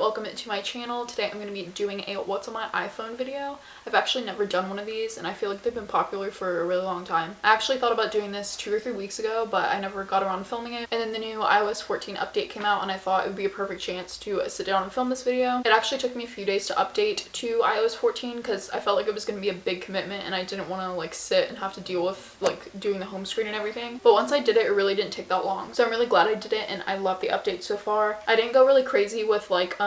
welcome to my channel. Today I'm going to be doing a what's on my iPhone video. I've actually never done one of these and I feel like they've been popular for a really long time. I actually thought about doing this 2 or 3 weeks ago, but I never got around to filming it. And then the new iOS 14 update came out and I thought it would be a perfect chance to sit down and film this video. It actually took me a few days to update to iOS 14 because I felt like it was going to be a big commitment and I didn't want to like sit and have to deal with like doing the home screen and everything. But once I did it, it really didn't take that long. So I'm really glad I did it and I love the update so far. I didn't go really crazy with like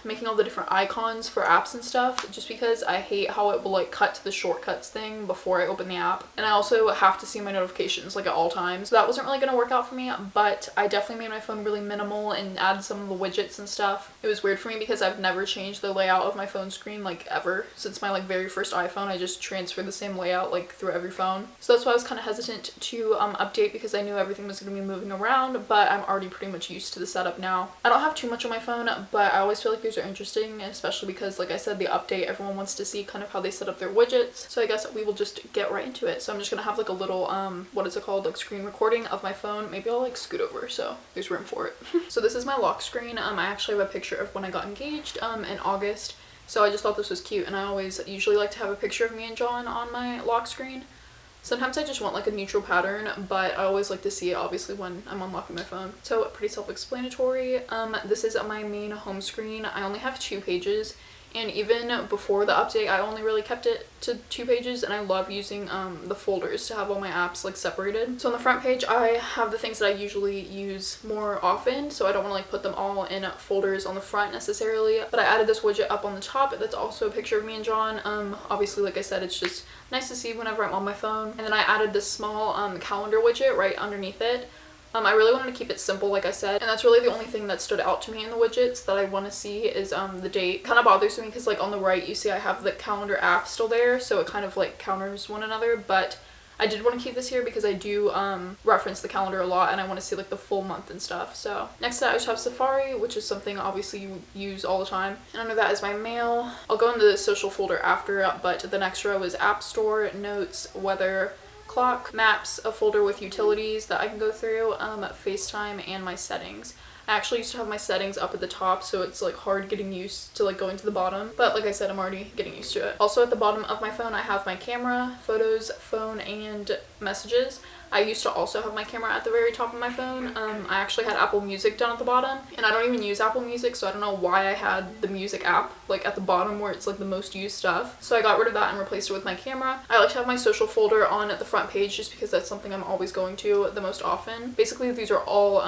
making all the different icons for apps and stuff just because I hate how it will like cut to the shortcuts thing before I open the app, and I also have to see my notifications like at all times, so that wasn't really going to work out for me. But I definitely made my phone really minimal and added some of the widgets and stuff. It was weird for me because I've never changed the layout of my phone screen like ever since my like very first iPhone. I just transferred the same layout like through every phone, so that's why I was kind of hesitant to update, because I knew everything was going to be moving around, but I'm already pretty much used to the setup now. I don't have too much on my phone, but I always feel like these are interesting, especially because like I said, the update, everyone wants to see kind of how they set up their widgets. So I guess we will just get right into it. So I'm just gonna have like a little what is it called, like screen recording of my phone. Maybe I'll like scoot over so there's room for it. So this is my lock screen. I actually have a picture of when I got engaged in August, so I just thought this was cute, and I always usually like to have a picture of me and John on my lock screen. Sometimes I just want like a neutral pattern, but I always like to see it obviously when I'm unlocking my phone. So pretty self-explanatory. This is my main home screen. I only have 2 pages, and even before the update I only really kept it to 2 pages, and I love using the folders to have all my apps like separated. So on the front page I have the things that I usually use more often, so I don't want to like put them all in folders on the front necessarily, but I added this widget up on the top that's also a picture of me and John. Obviously like I said, it's just nice to see whenever I'm on my phone. And then I added this small calendar widget right underneath it. I really wanted to keep it simple like I said, and that's really the only thing that stood out to me in the widgets that I want to see is the date. Kind of bothers me because like on the right you see I have the calendar app still there, so it kind of like counters one another, but I did want to keep this here because I do reference the calendar a lot and I want to see like the full month and stuff. So next to that I just have Safari, which is something obviously you use all the time, and under that is my mail. I'll go into the social folder after, but the next row is App Store, Notes, Weather, Clock, Maps, a folder with utilities that I can go through, FaceTime, and my settings. I actually used to have my settings up at the top, so it's like hard getting used to like going to the bottom, but like I said, I'm already getting used to it. Also at the bottom of my phone I have my camera, photos, phone, and messages. I used to also have my camera at the very top of my phone. I actually had Apple Music down at the bottom, and I don't even use Apple Music, so I don't know why I had the music app like at the bottom where it's like the most used stuff. So I got rid of that and replaced it with my camera. I like to have my social folder on at the front page just because that's something I'm always going to the most often. Basically these are all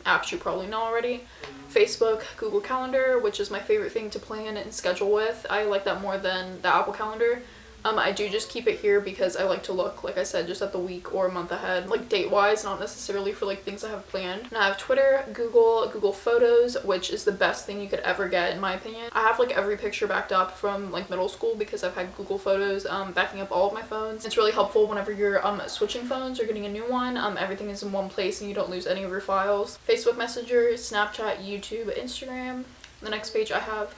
apps you probably know already. Facebook, Google Calendar, which is my favorite thing to plan and schedule with. I like that more than the Apple Calendar. I do just keep it here because I like to look, like I said, just at the week or month ahead, like date-wise, not necessarily for like things I have planned. And I have Twitter, Google Photos, which is the best thing you could ever get in my opinion. I have like every picture backed up from like middle school because I've had Google Photos backing up all of my phones. It's really helpful whenever you're switching phones or getting a new one. Everything is in one place and you don't lose any of your files. Facebook Messenger, Snapchat, YouTube, Instagram. The next page I have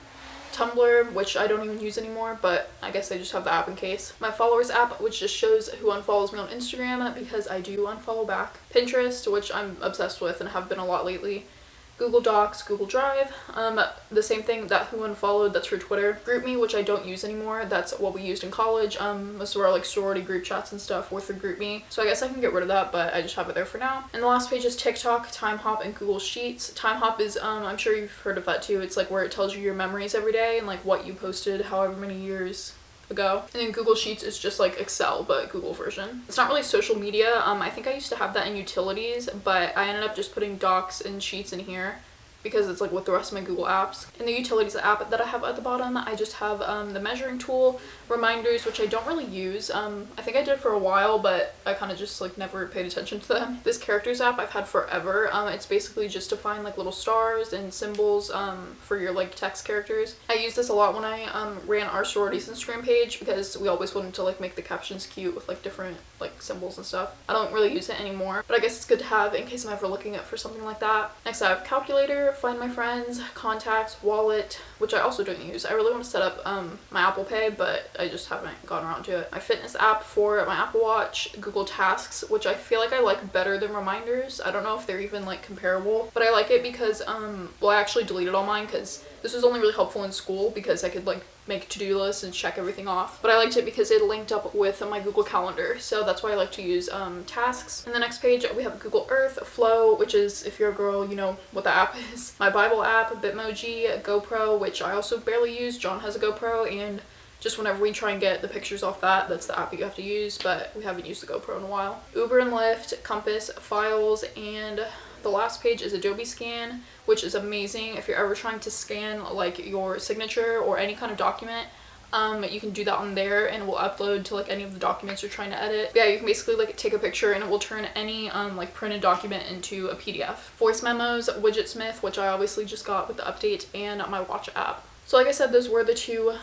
Tumblr, which I don't even use anymore, but I guess I just have the app in case. My followers app, which just shows who unfollows me on Instagram because I do unfollow back. Pinterest, which I'm obsessed with and have been a lot lately. Google Docs, Google Drive, the same thing, that who unfollowed, that's for Twitter. GroupMe, which I don't use anymore, that's what we used in college. Most of our like sorority group chats and stuff were through GroupMe, so I guess I can get rid of that, but I just have it there for now. And the last page is TikTok, TimeHop, and Google Sheets. TimeHop is, I'm sure you've heard of that too. It's like where it tells you your memories every day and like what you posted however many years ago. And then Google Sheets is just like Excel but Google version. It's not really social media. I think I used to have that in utilities, but I ended up just putting Docs and Sheets in here because it's like with the rest of my Google apps. In the utilities app that I have at the bottom, I just have the measuring tool, reminders, which I don't really use. I think I did for a while, but I kind of just like never paid attention to them. This characters app I've had forever. It's basically just to find like little stars and symbols for your like text characters. I used this a lot when I ran our sorority's Instagram page because we always wanted to like make the captions cute with like different like symbols and stuff. I don't really use it anymore, but I guess it's good to have in case I'm ever looking at for something like that. Next I have calculator, Find My Friends, Contacts, Wallet, which I also don't use. I really want to set up my Apple Pay, but I just haven't gotten around to it. My fitness app for my Apple Watch, Google Tasks, which I feel like I like better than reminders. I don't know if they're even like comparable, but I like it because well, I actually deleted all mine because this was only really helpful in school because I could like make to-do lists and check everything off. But I liked it because it linked up with my Google Calendar, so that's why I like to use tasks. And the next page we have Google Earth, Flow, which is, if you're a girl, you know what the app is. My Bible app, Bitmoji, GoPro, which I also barely use. John has a GoPro, and just whenever we try and get the pictures off that's the app you have to use, but we haven't used the GoPro in a while. Uber and Lyft, Compass, Files, and the last page is Adobe Scan, which is amazing if you're ever trying to scan like your signature or any kind of document. You can do that on there and it will upload to like any of the documents you're trying to edit. But yeah, you can basically like take a picture and it will turn any like printed document into a PDF. Voice memos, Widgetsmith, which I obviously just got with the update, and my watch app. So like I said, those were the two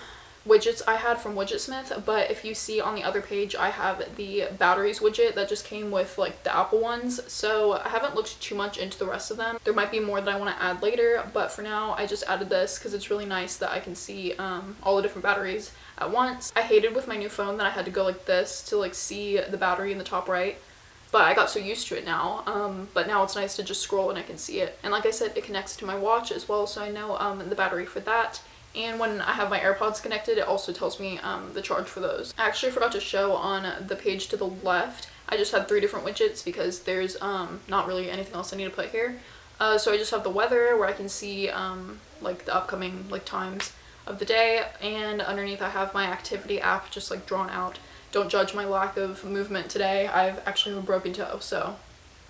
widgets I had from Widgetsmith, but if you see on the other page, I have the batteries widget that just came with like the Apple ones, so I haven't looked too much into the rest of them. There might be more that I want to add later, but for now I just added this because it's really nice that I can see all the different batteries at once. I hated with my new phone that I had to go like this to like see the battery in the top right, but I got so used to it now. But now it's nice to just scroll and I can see it. And like I said, it connects to my watch as well, so I know the battery for that. And when I have my AirPods connected, it also tells me the charge for those. I actually forgot to show on the page to the left, I just had 3 different widgets because there's not really anything else I need to put here. So I just have the weather where I can see like the upcoming like times of the day, and underneath I have my activity app just like drawn out. Don't judge my lack of movement today. I've actually have a broken toe, so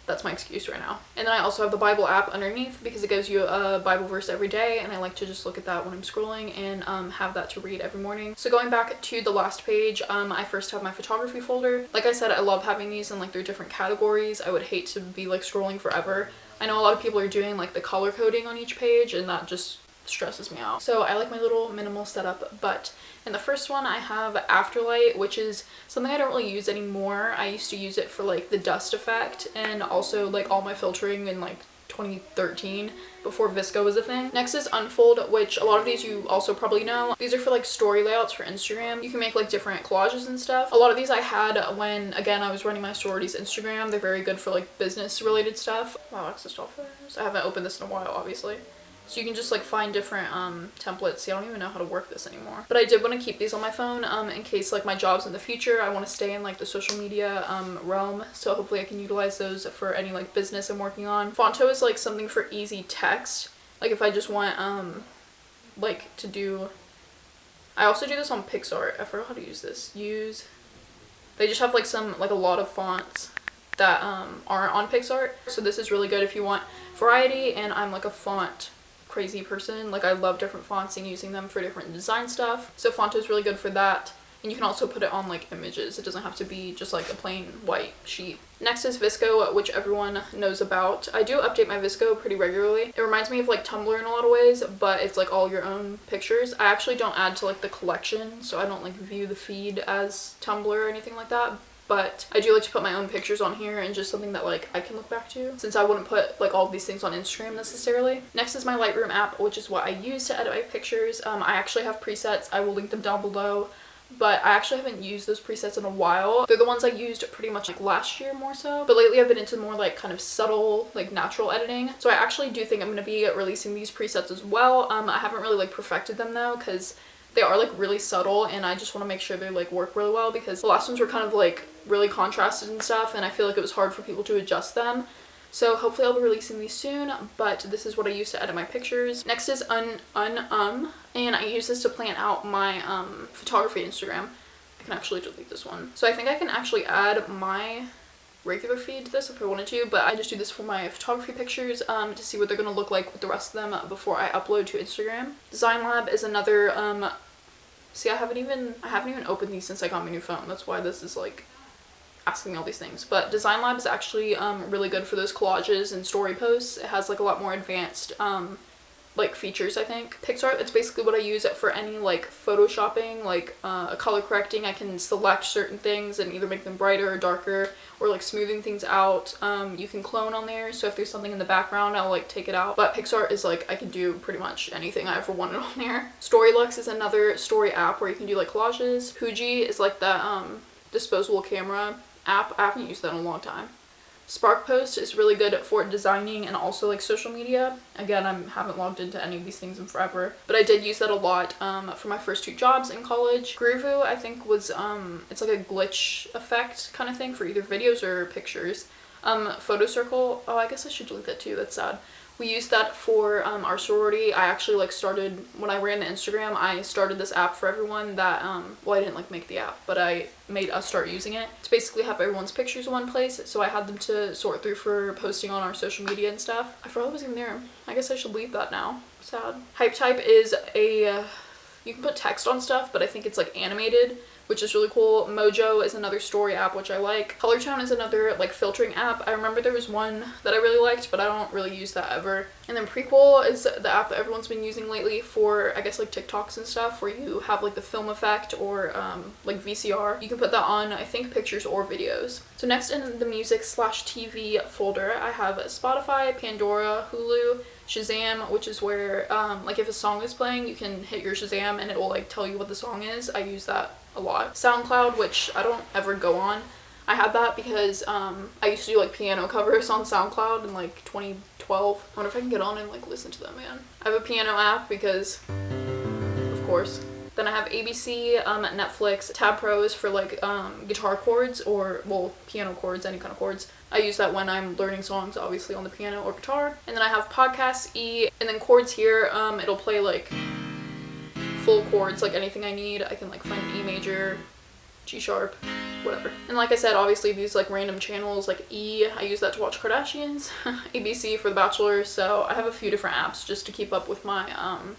that's my excuse right now. And then I also have the Bible app underneath because it gives you a Bible verse every day, and I like to just look at that when I'm scrolling and have that to read every morning. So going back to the last page, I first have my photography folder. Like I said, I love having these in like their different categories. I would hate to be like scrolling forever. I know a lot of people are doing like the color coding on each page, and that just stresses me out. So I like my little minimal setup. But in the first one I have Afterlight, which is something I don't really use anymore. I used to use it for like the dust effect and also like all my filtering in like 2013 before VSCO was a thing. Next is Unfold, which a lot of these you also probably know. These are for like story layouts for Instagram. You can make like different collages and stuff. A lot of these I had when, again, I was running my sorority's Instagram. They're very good for like business related stuff. Wow, access to photos. I haven't opened this in a while, obviously. So you can just like find different templates. See, I don't even know how to work this anymore. But I did want to keep these on my phone in case like my jobs in the future, I want to stay in like the social media realm. So hopefully I can utilize those for any like business I'm working on. Fonto is like something for easy text. Like if I just want like to do, I also do this on PixArt. I forgot how to use this. They just have like a lot of fonts that aren't on PixArt. So this is really good if you want variety, and I'm like a font crazy person. Like I love different fonts and using them for different design stuff. So Fonto is really good for that. And you can also put it on like images. It doesn't have to be just like a plain white sheet. Next is VSCO, which everyone knows about. I do update my VSCO pretty regularly. It reminds me of like Tumblr in a lot of ways, but it's like all your own pictures. I actually don't add to like the collection, so I don't like view the feed as Tumblr or anything like that. But I do like to put my own pictures on here and just something that like I can look back to, since I wouldn't put like all of these things on Instagram necessarily. Next is my Lightroom app, which is what I use to edit my pictures. I actually have presets. I will link them down below, but I actually haven't used those presets in a while. They're the ones I used pretty much like last year more so, but lately I've been into more like kind of subtle like natural editing. So I actually do think I'm going to be releasing these presets as well. I haven't really like perfected them though, because they are like really subtle, and I just want to make sure they like work really well, because the last ones were kind of like really contrasted and stuff, and I feel like it was hard for people to adjust them. So hopefully I'll be releasing these soon, but this is what I use to edit my pictures. Next is and I use this to plan out my photography Instagram. I can actually delete this one. So I think I can actually add my regular feed to this if I wanted to, but I just do this for my photography pictures to see what they're going to look like with the rest of them before I upload to Instagram. Design Lab is another see, I haven't even opened these since I got my new phone. That's why this is like asking me all these things. But Design Lab is actually really good for those collages and story posts. It has like a lot more advanced like features, I think. PicsArt, it's basically what I use for any like photoshopping, like color correcting. I can select certain things and either make them brighter or darker, or like smoothing things out. You can clone on there, so if there's something in the background, I'll like take it out. But PicsArt is like, I can do pretty much anything I ever wanted on there. Storylux is another story app where you can do like collages. Fuji is like that disposable camera app. I haven't used that in a long time. SparkPost is really good for designing and also like social media. Again, I haven't logged into any of these things in forever, but I did use that a lot for my first 2 jobs in college. Groovoo, I think, was it's like a glitch effect kind of thing for either videos or pictures. PhotoCircle, oh, I guess I should delete that too, that's sad. We used that for our sorority. I actually like started, when I ran the Instagram, I started this app for everyone that, well, I didn't like make the app, but I made us start using it to basically have everyone's pictures in one place. So I had them to sort through for posting on our social media and stuff. I forgot it was even there. I guess I should leave that now. Sad. HypeType is a, you can put text on stuff, but I think it's like animated, which is really cool. Mojo is another story app, which I like. Colortone is another like filtering app. I remember there was one that I really liked, but I don't really use that ever. And then Prequel is the app that everyone's been using lately for, I guess, like TikToks and stuff, where you have like the film effect or like VCR. You can put that on, I think, pictures or videos. So next in the music/TV folder, I have Spotify, Pandora, Hulu, Shazam, which is where like if a song is playing, you can hit your Shazam and it will like tell you what the song is. I use that a lot. SoundCloud, which I don't ever go on. I had that because I used to do like piano covers on SoundCloud in like 2012. I wonder if I can get on and like listen to them again. I have a piano app because, of course. Then I have ABC, Netflix, Tab Pro is for like guitar chords or, well, piano chords, any kind of chords. I use that when I'm learning songs, obviously on the piano or guitar. And then I have Podcasts, E, and then chords here, it'll play like full chords, like anything I need. I can like find an E major, G sharp, whatever. And like I said, obviously these like random channels, like E, I use that to watch Kardashians, ABC for The Bachelor, so I have a few different apps just to keep up with my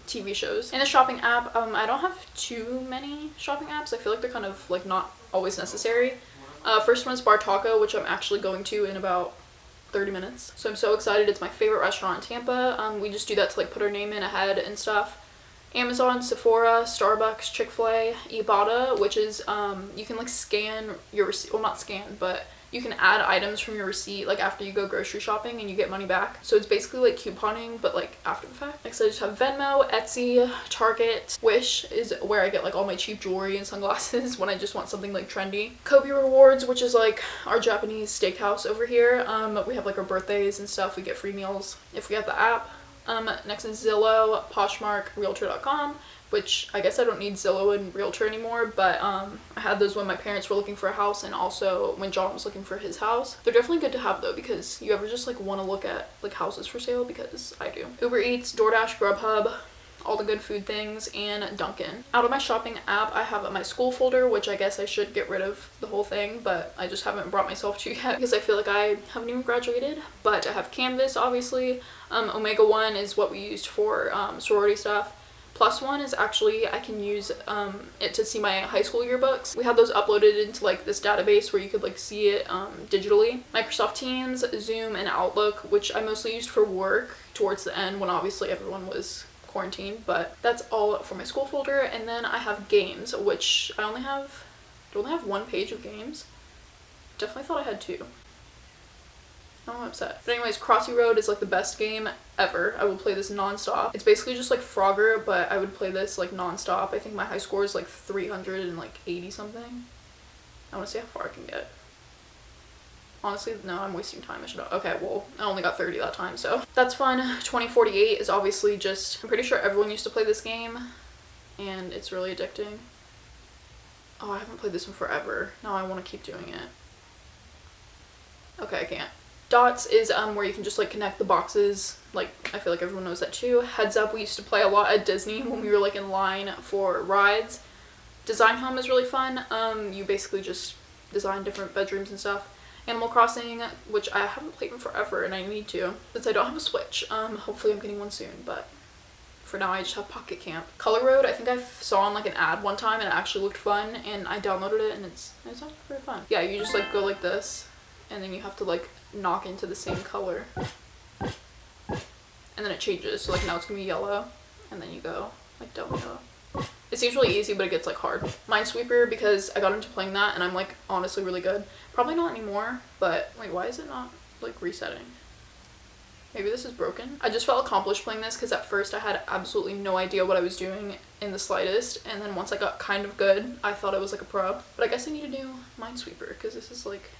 TV shows. And the shopping app, I don't have too many shopping apps. I feel like they're kind of like not always necessary. First one is Bar Taco, which I'm actually going to in about 30 minutes. So I'm so excited. It's my favorite restaurant in Tampa. We just do that to like put our name in ahead and stuff. Amazon, Sephora, Starbucks, Chick-fil-A, Ibotta, which is you can like scan your receipt, well, not scan, but you can add items from your receipt like after you go grocery shopping and you get money back. So it's basically like couponing, but like after the fact. Next I just have Venmo, Etsy, Target. Wish is where I get like all my cheap jewelry and sunglasses when I just want something like trendy. Kobe Rewards, which is like our Japanese steakhouse over here. We have like our birthdays and stuff, we get free meals if we have the app. Next is Zillow, Poshmark, Realtor.com, which I guess I don't need Zillow and Realtor anymore, but I had those when my parents were looking for a house and also when John was looking for his house. They're definitely good to have though, because you ever just like want to look at like houses for sale, because I do. Uber Eats, DoorDash, Grubhub, all the good food things, and Dunkin'. Out of my shopping app, I have my school folder, which I guess I should get rid of the whole thing, but I just haven't brought myself to yet because I feel like I haven't even graduated. But I have Canvas, obviously. Omega One is what we used for sorority stuff. Plus One is actually, I can use it to see my high school yearbooks. We had those uploaded into like this database where you could like see it digitally. Microsoft Teams, Zoom, and Outlook, which I mostly used for work towards the end when obviously everyone was quarantined, but that's all for my school folder. And then I have games, which I only have one page of games. Definitely thought I had 2. Now I'm upset. But anyways, Crossy Road is like the best game ever. I will play this non-stop. It's basically just like Frogger, but I would play this like non-stop. I think my high score is like 380 something. I want to see how far I can get. Honestly, no, I'm wasting time. I should have. Okay, well, I only got 30 that time, so that's fun. 2048 is obviously just, I'm pretty sure everyone used to play this game, and it's really addicting. Oh, I haven't played this in forever. Now I want to keep doing it. Okay, I can't. Dots is where you can just like connect the boxes. Like, I feel like everyone knows that too. Heads Up, we used to play a lot at Disney when we were like in line for rides. Design Home is really fun. You basically just design different bedrooms and stuff. Animal Crossing, which I haven't played in forever and I need to, since I don't have a Switch. Hopefully I'm getting one soon, but for now I just have Pocket Camp. Color Road, I think I saw on like an ad one time and it actually looked fun, and I downloaded it and it's actually very fun. Yeah, you just like go like this and then you have to like knock into the same color. and then it changes. So like now it's gonna be yellow, and then you go like down yellow. It seems really easy, but it gets like hard. Minesweeper, because I got into playing that and I'm like honestly really good. Probably not anymore, but wait, why is it not like resetting? Maybe this is broken. I just felt accomplished playing this because at first I had absolutely no idea what I was doing in the slightest, and then once I got kind of good, I thought I was like a pro. But I guess I need to do Minesweeper because this is like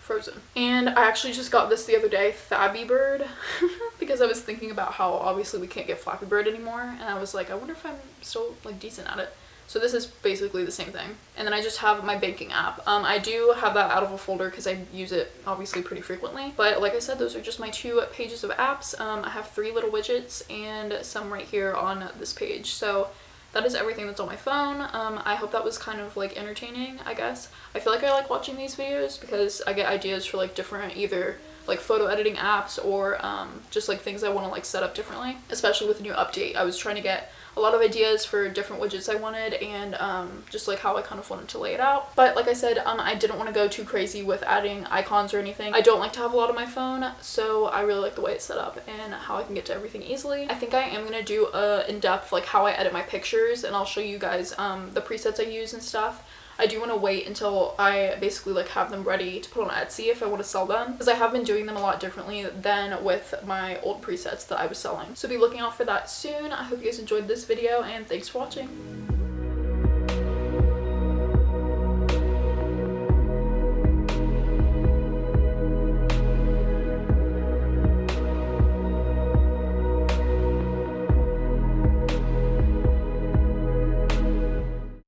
frozen. And I actually just got this the other day, Flappy Bird, because I was thinking about how obviously we can't get Flappy Bird anymore, and I was like, I wonder if I'm still like decent at it. So this is basically the same thing. And then I just have my banking app. I do have that out of a folder because I use it obviously pretty frequently. But like I said, those are just my 2 pages of apps. I have 3 little widgets and some right here on this page. So that is everything that's on my phone. I hope that was kind of like entertaining, I guess. I feel like I like watching these videos because I get ideas for like different either like photo editing apps or just like things I want to like set up differently, especially with a new update. I was trying to get a lot of ideas for different widgets I wanted and just like how I kind of wanted to lay it out. But like I said, I didn't want to go too crazy with adding icons or anything. I don't like to have a lot on my phone, so I really like the way it's set up and how I can get to everything easily. I think I am going to do a in-depth like how I edit my pictures, and I'll show you guys the presets I use and stuff. I do want to wait until I basically like have them ready to put on Etsy if I want to sell them, because I have been doing them a lot differently than with my old presets that I was selling. So be looking out for that soon. I hope you guys enjoyed this video and thanks for watching.